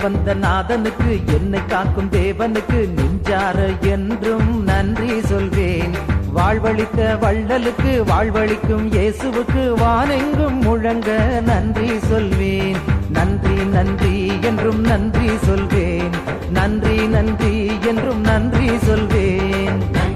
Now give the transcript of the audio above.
வந்த நாதனுக்கு, என்னை காக்கும் தேவனுக்கு நெஞ்சார என்றும் நன்றி சொல்வேன். வாழ்வழித்த வள்ளலுக்கு, வாழ்வழிக்கும் இயேசுவுக்கு வானெங்கும் முழங்க நன்றி சொல்வேன். நன்றி நன்றி என்றும் நன்றி சொல்வேன். நன்றி நன்றி என்றும் நன்றி சொல்வேன்.